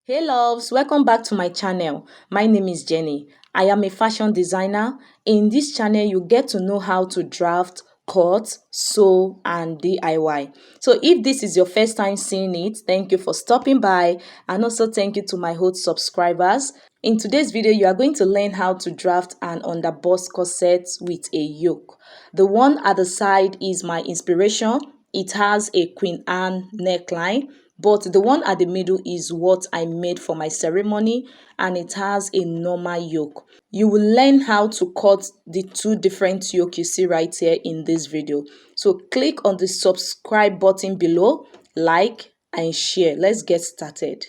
Hey loves, welcome back to my channel. My name is Jenny. I am a fashion designer. In this channel, you get to know how to draft, cut, sew, and DIY. So if this is your first time seeing it, thank you for stopping by, and also thank you to my old subscribers. In today's video, you are going to learn how to draft an underbust corset with a yoke. The one at the side is my inspiration. It has a Queen Anne neckline, but the one at the middle is what I made for my ceremony, and it has a normal yoke. You will learn how to cut the two different yoke you see right here in this video. So click on the subscribe button below, like and share. Let's get started.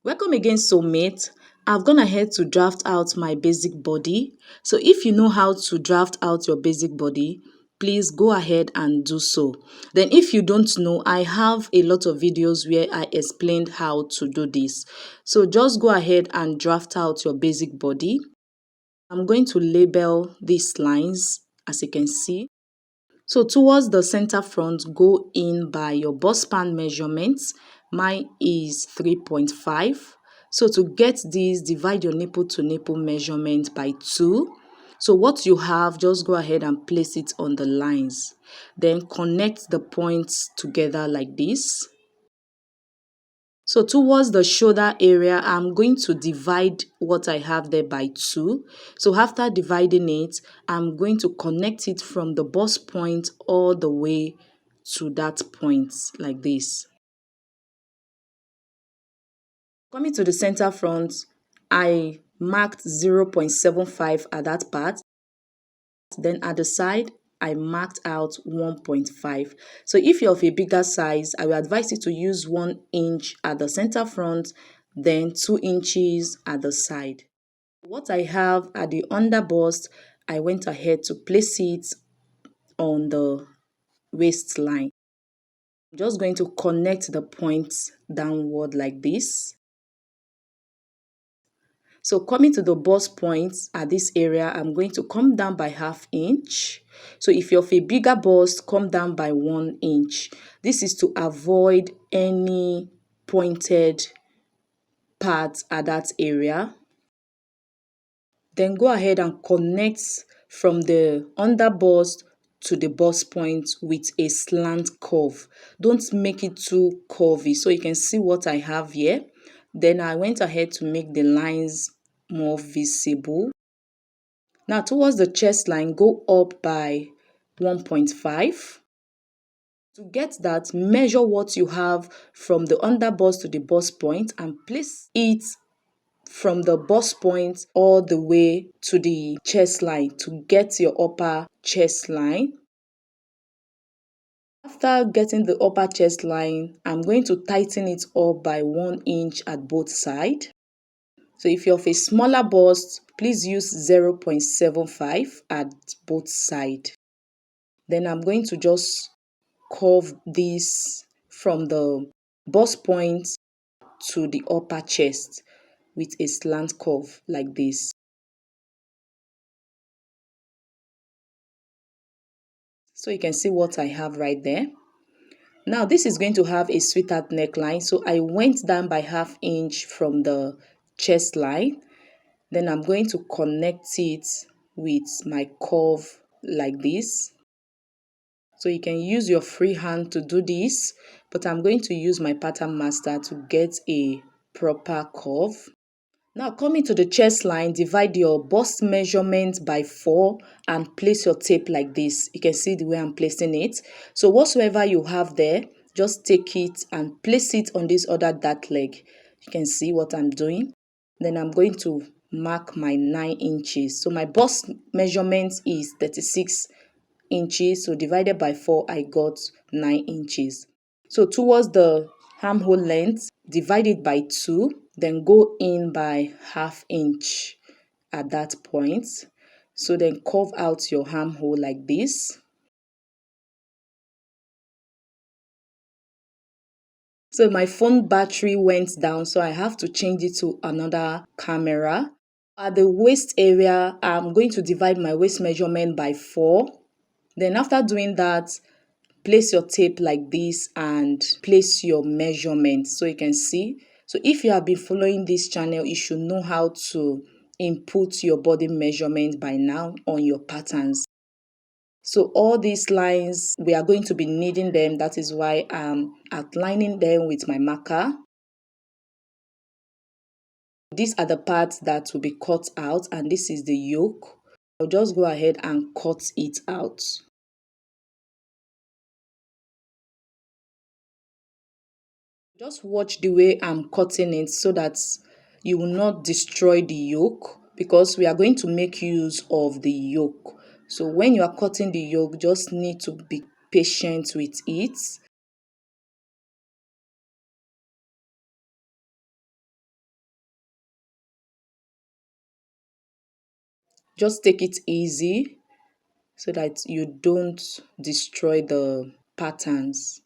Welcome again, soulmate. I've gone ahead to draft out my basic body. So if you know how to draft out your basic body, please go ahead and do so. Then if you don't know, I have a lot of videos where I explained how to do this. So just go ahead and draft out your basic body. I'm going to label these lines, as you can see. So towards the center front, go in by your bust span measurements. Mine is 3.5. So to get this, divide your nipple to nipple measurement by 2. So what you have, just go ahead and place it on the lines. Then connect the points together like this. So towards the shoulder area, I'm going to divide what I have there by 2. So after dividing it, I'm going to connect it from the bust point all the way to that point like this. Coming to the center front, I marked 0.75 at that part. Then at the side, I marked out 1.5. So if you're of a bigger size, I will advise you to use 1 inch at the center front, then 2 inches at the side. What I have at the underbust, I went ahead to place it on the waistline. I'm just going to connect the points downward like this. So coming to the bust points at this area, I'm going to come down by 1/2 inch. So if you're of a bigger bust, come down by 1 inch. This is to avoid any pointed parts at that area. Then go ahead and connect from the under bust to the bust point with a slant curve. Don't make it too curvy. So you can see what I have here. Then I went ahead to make the lines more visible. Now towards the chest line, go up by 1.5. To get that, measure what you have from the under bust to the bust point and place it from the bust point all the way to the chest line to get your upper chest line. After getting the upper chest line, I'm going to tighten it up by 1 inch at both sides. So if you're of a smaller bust, please use 0.75 at both sides. Then I'm going to just curve this from the bust point to the upper chest with a slant curve like this. So you can see what I have right there. Now this is going to have a sweetheart neckline. So I went down by 1/2 inch from the chest line. Then I'm going to connect it with my curve like this. So you can use your free hand to do this, but I'm going to use my pattern master to get a proper curve. Now coming to the chest line, divide your bust measurement by 4 and place your tape like this. You can see the way I'm placing it. So whatsoever you have there, just take it and place it on this other dart leg. You can see what I'm doing. Then I'm going to mark my 9 inches. So my bust measurement is 36 inches. So divided by 4, I got 9 inches. So towards the armhole length, divide it by 2, then go in by 1/2 inch at that point. So then curve out your armhole like this. So my phone battery went down, so I have to change it to another camera. At the waist area, I'm going to divide my waist measurement by 4. Then after doing that, place your tape like this and place your measurement so you can see. So if you have been following this channel, you should know how to input your body measurement by now on your patterns. So all these lines, we are going to be needing them. That is why I'm outlining them with my marker. These are the parts that will be cut out, and this is the yoke. I'll just go ahead and cut it out. Just watch the way I'm cutting it so that you will not destroy the yoke, because we are going to make use of the yoke. So when you are cutting the yoke, just need to be patient with it. Just take it easy so that you don't destroy the patterns.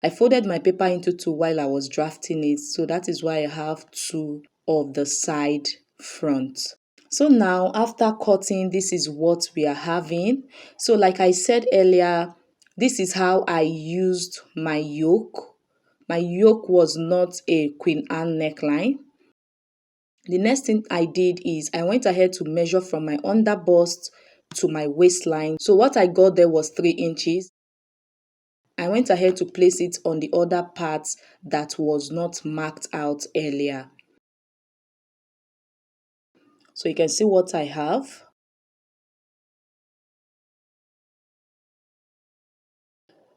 I folded my paper into two while I was drafting it, so that is why I have two of the side front. So now after cutting, this is what we are having. So like I said earlier, this is how I used my yoke. My yoke was not a Queen Anne neckline. The next thing I did is I went ahead to measure from my underbust to my waistline. So what I got there was 3 inches. I went ahead to place it on the other part that was not marked out earlier. So you can see what I have.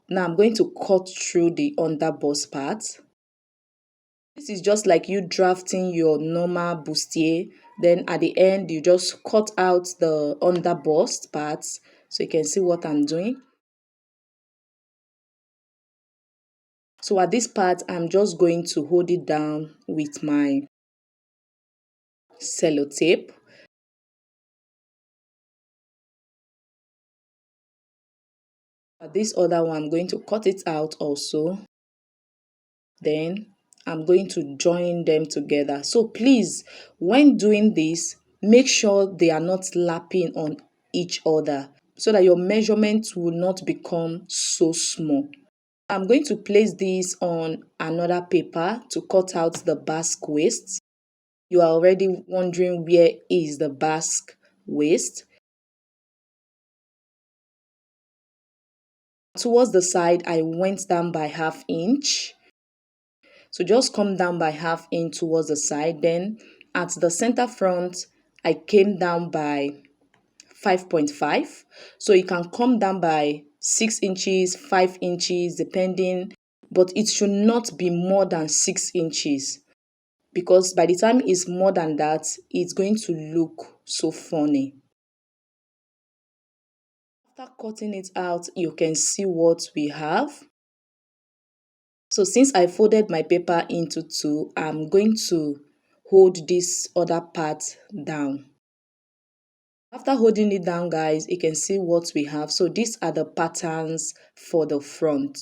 Now I'm going to cut through the underbust part. This is just like you drafting your normal bustier. Then at the end, you just cut out the underbust parts. So you can see what I'm doing. So at this part, I'm just going to hold it down with my sellotape. At this other one, I'm going to cut it out also. Then I'm going to join them together. So please, when doing this, make sure they are not lapping on each other so that your measurements will not become so small. I'm going to place this on another paper to cut out the basque waist. You are already wondering where is the basque waist. Towards the side, I went down by ½ inch. So just come down by ½ inch towards the side. Then at the center front, I came down by 5.5. So you can come down by 6 inches, 5 inches, depending, but it should not be more than 6 inches, because by the time it's more than that, it's going to look so funny. After cutting it out, you can see what we have. So since I folded my paper into two, I'm going to hold this other part down. After holding it down, guys, you can see what we have. So these are the patterns for the front.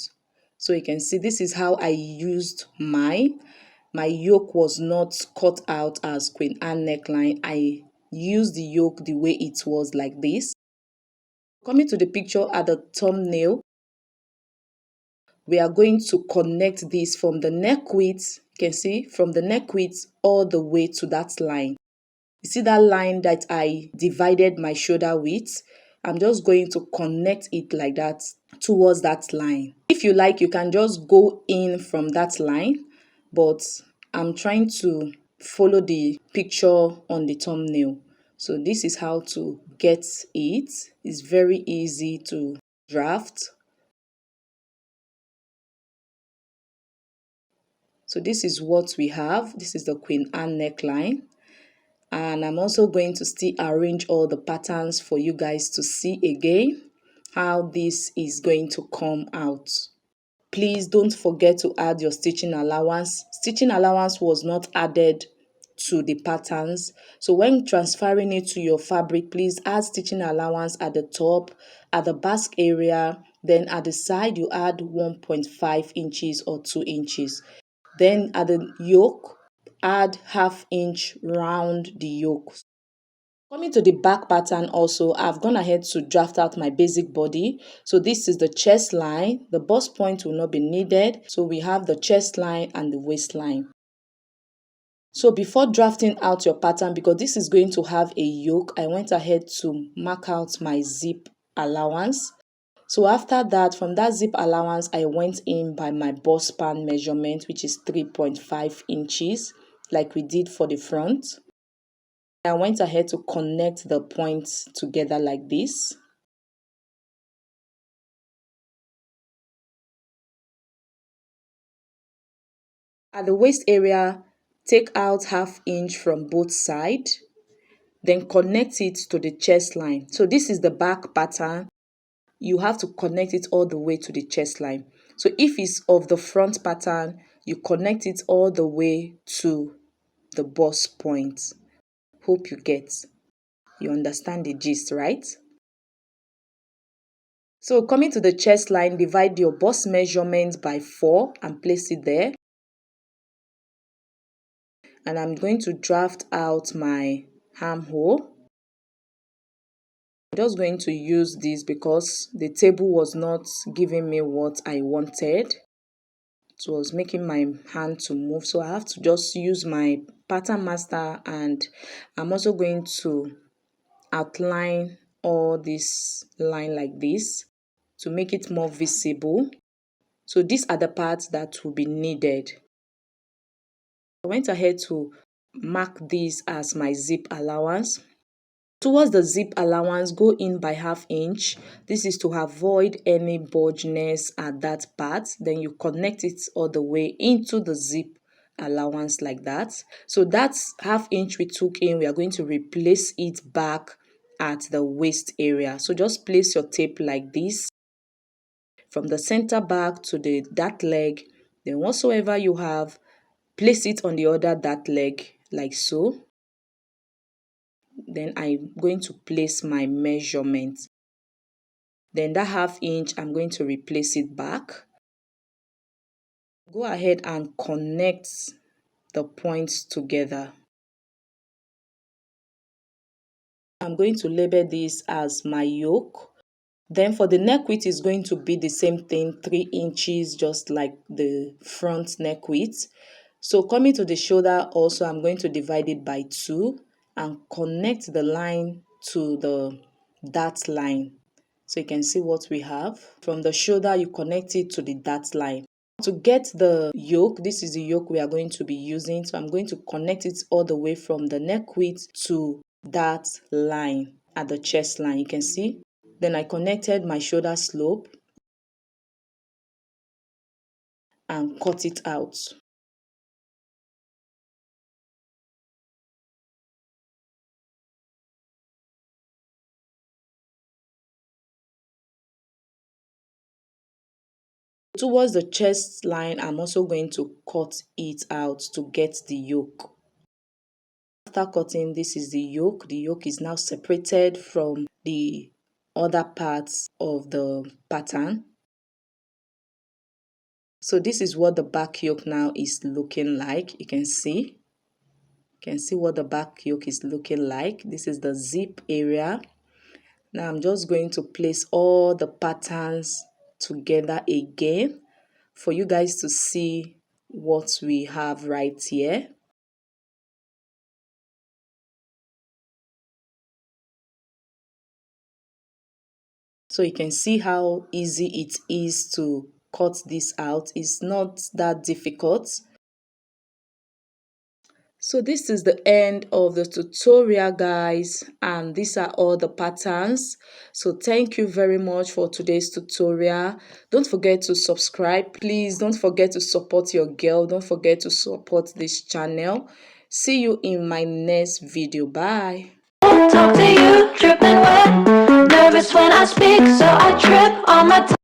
So you can see this is how I used mine. My yoke was not cut out as Queen Anne neckline. I used the yoke the way it was, like this. Coming to the picture at the thumbnail, we are going to connect this from the neck width. You can see from the neck width all the way to that line. You see that line that I divided my shoulder with? I'm just going to connect it like that towards that line. If you like, you can just go in from that line, but I'm trying to follow the picture on the thumbnail. So this is how to get it. It's very easy to draft. So this is what we have. This is the Queen Anne neckline. And I'm also going to still arrange all the patterns for you guys to see again how this is going to come out. Please don't forget to add your stitching allowance. Stitching allowance was not added to the patterns. So when transferring it to your fabric, please add stitching allowance at the top, at the basque area, then at the side you add 1.5 inches or 2 inches. Then at the yoke, add ½ inch round the yoke. Coming to the back pattern also, I've gone ahead to draft out my basic body. So this is the chest line. The bust point will not be needed. So we have the chest line and the waistline. So before drafting out your pattern, because this is going to have a yoke, I went ahead to mark out my zip allowance. So after that, from that zip allowance, I went in by my bust span measurement, which is 3.5 inches, like we did for the front. I went ahead to connect the points together like this. At the waist area, take out ½ inch from both sides, then connect it to the chest line. So this is the back pattern. You have to connect it all the way to the chest line. So if it's of the front pattern, you connect it all the way to the bust point. Hope you understand the gist, right? So coming to the chest line, divide your bust measurement by 4 and place it there. And I'm going to draft out my armhole. I'm just going to use this because the table was not giving me what I wanted. It was making my hand to move, so I have to just use my pattern master, and I'm also going to outline all this line like this to make it more visible. So these are the parts that will be needed. I went ahead to mark this as my zip allowance. Towards the zip allowance, go in by ½ inch. This is to avoid any bulginess at that part. Then you connect it all the way into the zip allowance like that. So that's ½ inch we took in. We are going to replace it back at the waist area. So just place your tape like this from the center back to the dart leg. Then whatsoever you have, place it on the other dart leg like so. Then I'm going to place my measurement. Then that ½ inch, I'm going to replace it back. Go ahead and connect the points together. I'm going to label this as my yoke. Then for the neck width is going to be the same thing, 3 inches, just like the front neck width. So coming to the shoulder also, I'm going to divide it by 2 and connect the line to the dart line. So you can see what we have. From the shoulder, you connect it to the dart line. To get the yoke, this is the yoke we are going to be using. So I'm going to connect it all the way from the neck width to that line at the chest line. You can see. Then I connected my shoulder slope and cut it out. Towards the chest line, I'm also going to cut it out to get the yoke. After cutting, this is the yoke. The yoke is now separated from the other parts of the pattern. So this is what the back yoke now is looking like. You can see what the back yoke is looking like. This is the zip area. Now I'm just going to place all the patterns together again for you guys to see what we have right here. So you can see how easy it is to cut this out. It's not that difficult. So this is the end of the tutorial, guys, and these are all the patterns. So thank you very much for today's tutorial. Don't forget to subscribe. Please don't forget to support your girl. Don't forget to support this channel. See you in my next video. Bye. Talk to you, dripping wet. Nervous when I speak, so I trip on my